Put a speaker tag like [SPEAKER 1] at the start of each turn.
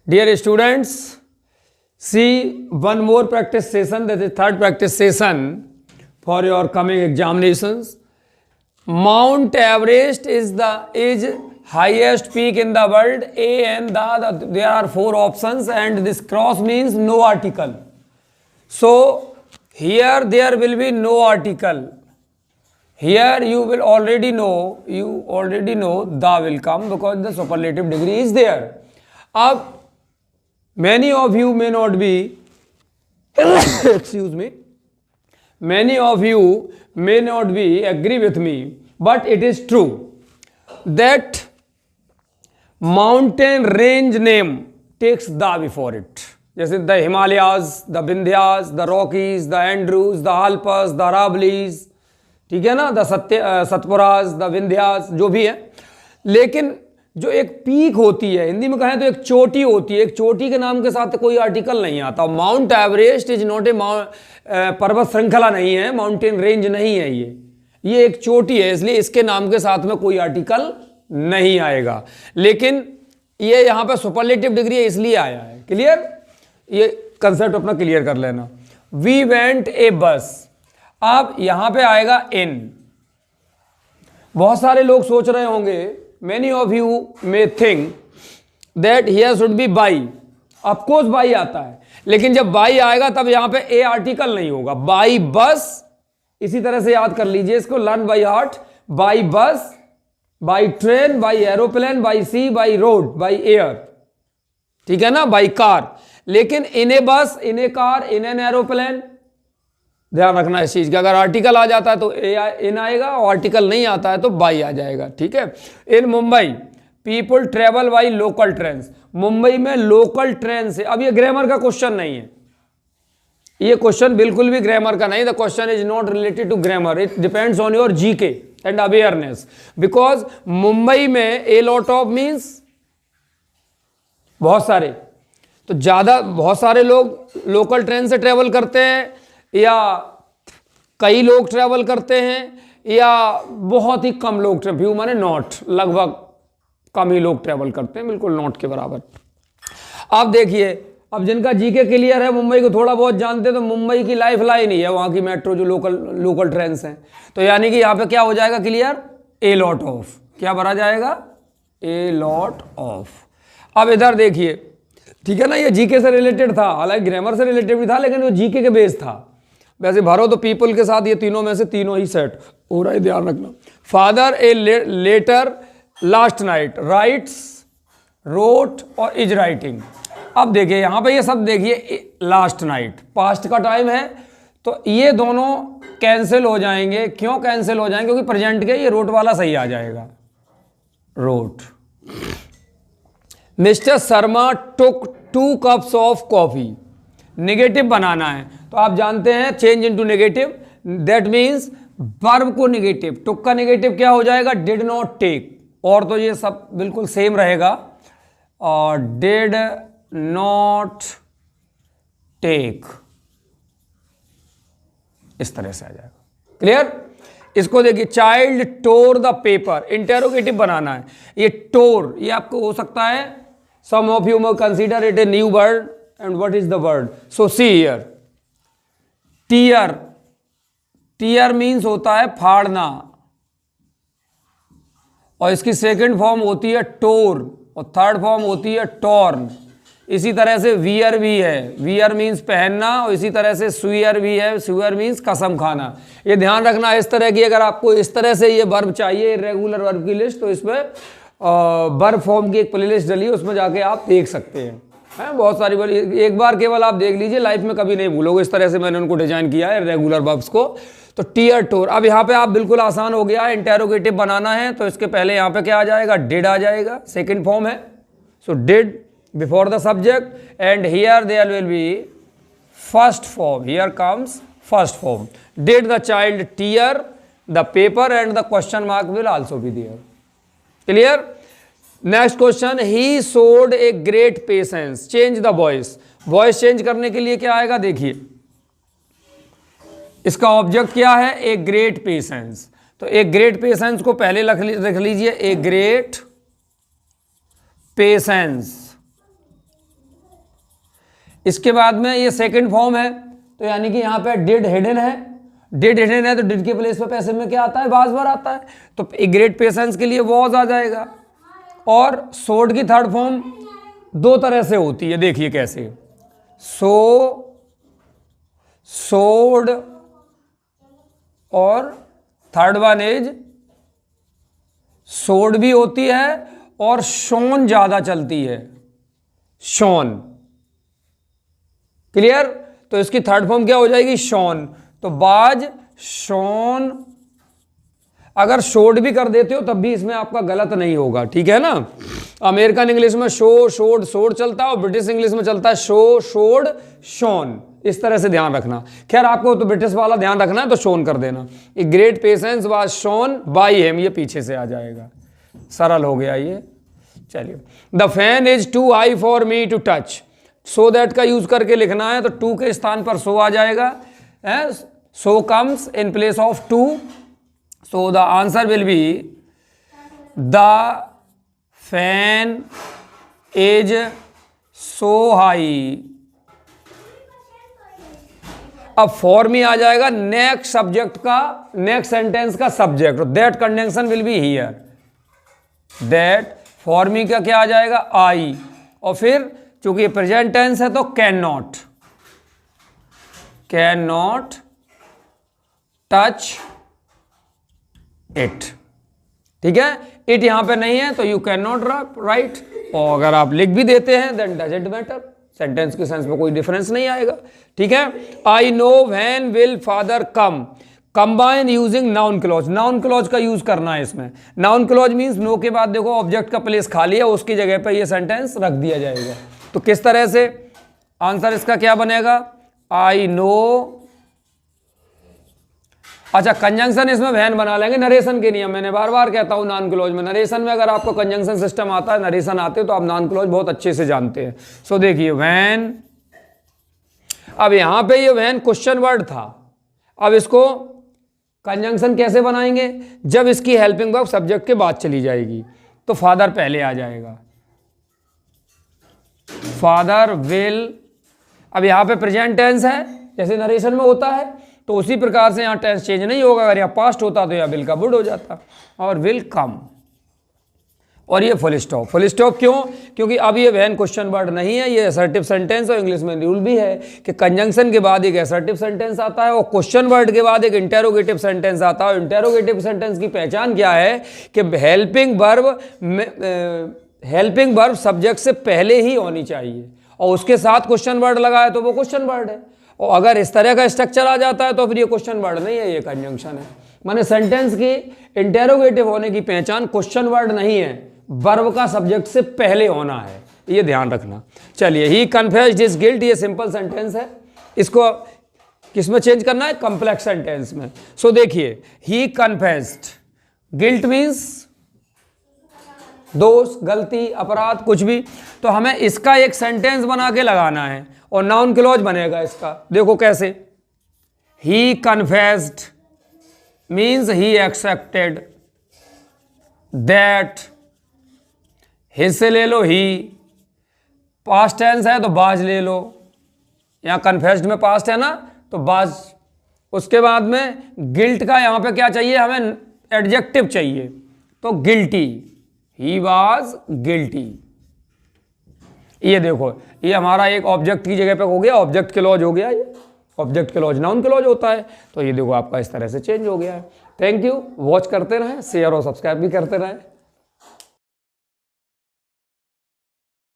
[SPEAKER 1] Dear students, see one more practice session, that is third practice session for your coming examinations. Mount Everest is highest peak in the world. A and there are four options, and this cross means no article. So here there will be no article. Here you already know the will come because the superlative degree is there. अब many of you may not be many of you may not be agree with me, but it is true that mountain range name takes the before it. जैसे the Himalayas, the Vindhyas, the Rockies, the Andrews, the Alps, the Aravallis, ठीक है ना, the Satpuras, the Vindhyas, जो भी है. लेकिन जो एक पीक होती है, हिंदी में कहें तो एक चोटी होती है, एक चोटी के नाम के साथ कोई आर्टिकल नहीं आता. Mount Everest is not a पर्वत श्रृंखला नहीं है, माउंटेन रेंज नहीं है, ये एक चोटी है, इसलिए इसके नाम के साथ में कोई आर्टिकल नहीं आएगा. लेकिन ये यहाँ पे सुपरलेटिव डिग्री है इसलिए आया है. क्लियर, ये कंसेप्ट अपना क्लियर कर लेना. वी वेंट ए बस, अब यहां पे आएगा इन. बहुत सारे लोग सोच रहे होंगे, many of you may think that here should be by. Of course by आता है, लेकिन जब बाई आएगा तब यहां पे ए आर्टिकल नहीं होगा. बाई बस, इसी तरह से याद कर लीजिए इसको, learn by heart. By bus, by train, by aeroplane, by sea, by road, by air, ठीक है ना, बाई कार. लेकिन in a bus, in a car, in an aeroplane, ध्यान रखना इस चीज का. अगर आर्टिकल आ जाता है तो इन आएगा, और आर्टिकल नहीं आता है तो बाई आ जाएगा. ठीक है. In Mumbai people travel by local train. Mumbai में लोकल ट्रेन से, अब ये ग्रामर का क्वेश्चन नहीं है, ये क्वेश्चन बिल्कुल भी ग्रामर का नहीं. The question is not related to grammar, it depends on your GK and awareness. Because Mumbai में ए लॉट ऑफ मीन्स बहुत सारे, तो ज्यादा बहुत सारे लोग लोकल ट्रेन से ट्रेवल करते हैं, या कई लोग ट्रैवल करते हैं, या बहुत ही कम लोग, फ्यू माने नॉट, लगभग कम ही लोग ट्रैवल करते हैं, बिल्कुल नॉट के बराबर. अब देखिए, अब जिनका जीके क्लियर है, मुंबई को थोड़ा बहुत जानते हैं, तो मुंबई की लाइफ लाइन ही है वहाँ की मेट्रो, जो लोकल ट्रेन हैं. तो यानी कि यहाँ पे क्या हो जाएगा क्लियर, ए लॉट ऑफ. क्या भरा जाएगा, ए लॉट ऑफ. अब इधर देखिए, ठीक है ना, ये जीके से रिलेटेड था, हालांकि ग्रामर से रिलेटेड भी था, लेकिन वो जीके के बेस था. वैसे भरो तो पीपल के साथ ये तीनों में से तीनों ही सेट हो रहा है, ध्यान रखना. Father a letter last night, writes, wrote और इज राइटिंग. अब देखिए यहां पे ये सब देखिए, लास्ट नाइट पास्ट का टाइम है, तो ये दोनों कैंसिल हो जाएंगे. क्यों कैंसिल हो जाएंगे, क्योंकि प्रेजेंट के ये रोट वाला सही आ जाएगा, wrote. Mr Sharma took 2 cups of coffee. Negative बनाना है, तो आप जानते हैं change into negative, that means verb को नेगेटिव. टुक का नेगेटिव क्या हो जाएगा, डिड नॉट टेक. और तो ये सब बिल्कुल सेम रहेगा, और डिड नॉट टेक, इस तरह से आ जाएगा. क्लियर. इसको देखिए, child tore the paper, interrogative बनाना है. ये टोर, ये आपको हो सकता है, some of you may consider it a new word. And what is the word? So see here, tear. Tear means होता है फाड़ना, और इसकी सेकंड फॉर्म होती है टोर, और थर्ड फॉर्म होती है टॉर्न. इसी तरह से वियर भी है, वियर मीन्स पहनना, और इसी तरह से स्वीयर भी है, स्वीयर मीन्स कसम खाना. ये ध्यान रखना इस तरह की. अगर आपको इस तरह से ये वर्ब चाहिए, रेगुलर वर्ब की लिस्ट, तो इसमें वर्ब फॉर्म की एक प्लेलिस्ट डली है, उसमें जाके आप देख सकते हैं. बहुत सारी बार, एक बार केवल आप देख लीजिए, लाइफ में कभी नहीं भूलोगे. इस तरह से मैंने उनको डिजाइन किया है रेगुलर वर्ब्स को. तो टीयर टोर. अब यहाँ पे आप बिल्कुल आसान हो गया, इंटेरोगेटिव बनाना है, तो इसके पहले यहाँ पे क्या आ जाएगा, डिड आ जाएगा, सेकंड फॉर्म है. So did before the subject, and here there will be first form. Here comes first form. Did the child tear the paper, and the question mark will also be there. Clear. Next question, he showed a great patience. Change the voice. Voice change करने के लिए क्या आएगा, देखिए इसका object क्या है, ए great patience. तो ए ग्रेट पेशेंस को पहले रख लीजिए, ए ग्रेट पेशेंस. इसके बाद में ये सेकंड फॉर्म है, तो यानी कि यहाँ पे डिड हिडन है, डिड हिडन है तो डिड के प्लेस पे पैसे में क्या आता है, वाज वर आता है, तो ए ग्रेट पेशेंस के लिए वॉज आ जाएगा। और सोड की थर्ड फॉर्म दो तरह से होती है, देखिए कैसे, सोड और थर्ड वन इज सोड भी होती है और शोन ज्यादा चलती है, शोन। क्लियर? तो इसकी थर्ड फॉर्म क्या हो जाएगी, शोन। तो बाज, शोन। अगर शोड भी कर देते हो तब भी इसमें आपका गलत नहीं होगा, ठीक है ना। अमेरिकन इंग्लिश में शो, शोड, शोड चलता है और ब्रिटिश इंग्लिश में चलता है शो, शोड, शोन। इस तरह से ध्यान रखना। खैर आपको तो ब्रिटिश वाला ध्यान रखना है तो शोन कर देना। ए great patience was shown by him, ये पीछे से आ जाएगा, सरल हो गया ये। चलिए, the fan is too high for me to touch, so that का यूज करके लिखना है, तो टू के स्थान पर सो आ जाएगा, so comes in place of to, so the answer will be the fan is so high. अब फॉर मी आ जाएगा नेक्स्ट सब्जेक्ट का, नेक्स्ट सेंटेंस का subject, that conjunction will be here, that. For me का क्या आ जाएगा, आई, और फिर चूंकि प्रेजेंट टेंस है तो can not, can not touch it, ठीक है। इट यहां पे नहीं है तो यू कैन नॉट राइट, और अगर आप लिख भी देते हैं then does it matter, sentence के सेंस में कोई डिफरेंस नहीं आएगा, ठीक है। I know when will father come, combine using noun clause, noun clause का यूज करना है इसमें। नाउन क्लॉज मींस नो के बाद देखो ऑब्जेक्ट का प्लेस खाली है, उसकी जगह पे ये सेंटेंस रख दिया जाएगा। तो किस तरह से आंसर इसका क्या बनेगा, आई नो। अच्छा, कंजंक्शन इसमें वैन बना लेंगे, नरेशन के नियम, मैंने बार बार कहता हूं नॉन क्लॉज में, नरेशन में अगर आपको कंजंक्शन सिस्टम आता है, नरेशन आते हो तो आप नॉन क्लॉज बहुत अच्छे से जानते हैं। सो देखिए वैन, अब यहां पे ये वैन क्वेश्चन वर्ड था, अब इसको कंजंक्शन कैसे बनाएंगे, जब इसकी हेल्पिंग वर्ब सब्जेक्ट के बाद चली जाएगी, तो फादर पहले आ जाएगा, फादर विल। अब यहां पे प्रेजेंट टेंस है जैसे नरेशन में होता है, तो उसी प्रकार से यहां टेंस चेंज नहीं होगा, अगर यहां पास्ट होता तो यह विल का वुड हो जाता, और विल कम, और ये फुल स्टॉप। फुल स्टॉप क्यों, क्योंकि अब ये वैन क्वेश्चन वर्ड नहीं है, ये असर्टिव सेंटेंस, और इंग्लिश में रूल भी है कि कंजंक्शन के बाद एक असर्टिव सेंटेंस आता है और क्वेश्चन वर्ड के बाद एक इंटेरोगेटिव सेंटेंस आता है। इंटेरोगेटिव सेंटेंस की पहचान क्या है कि हेल्पिंग वर्ब सब्जेक्ट से पहले ही होनी चाहिए, और उसके साथ क्वेश्चन वर्ड लगा है तो वो क्वेश्चन वर्ड है, और अगर इस तरह का स्ट्रक्चर आ जाता है तो फिर ये क्वेश्चन वर्ड नहीं है, ये कंजंक्शन है। माने सेंटेंस की इंटेरोगेटिव होने की पहचान क्वेश्चन वर्ड नहीं है, वर्ब का सब्जेक्ट से पहले होना है, ये ध्यान रखना। चलिए, ही कन्फेस्ड हिज गिल्ट, ये सिंपल सेंटेंस है, इसको किसमें चेंज करना है, कॉम्प्लेक्स सेंटेंस में। सो देखिए, ही कन्फेस्ड, गिल्ट मीन्स दोष, गलती, अपराध, कुछ भी, तो हमें इसका एक सेंटेंस बना के लगाना है और नाउन क्लॉज बनेगा इसका। देखो कैसे, he confessed means he accepted that, his से ले लो ही, पास्ट टेंस है तो बाज ले लो, यहाँ कन्फेस्ड में पास्ट है ना तो बाज। उसके बाद में गिल्ट का यहाँ पे क्या चाहिए, हमें एडजेक्टिव चाहिए, तो गिल्टी, ही वाज गिल्टी। ये देखो, ये हमारा एक ऑब्जेक्ट की जगह पे हो गया, ऑब्जेक्ट क्लॉज हो गया, ये ऑब्जेक्ट क्लॉज नाउन क्लॉज होता है, तो ये देखो आपका इस तरह से चेंज हो गया है। थैंक यू, वॉच करते रहें, शेयर और सब्सक्राइब भी करते रहें।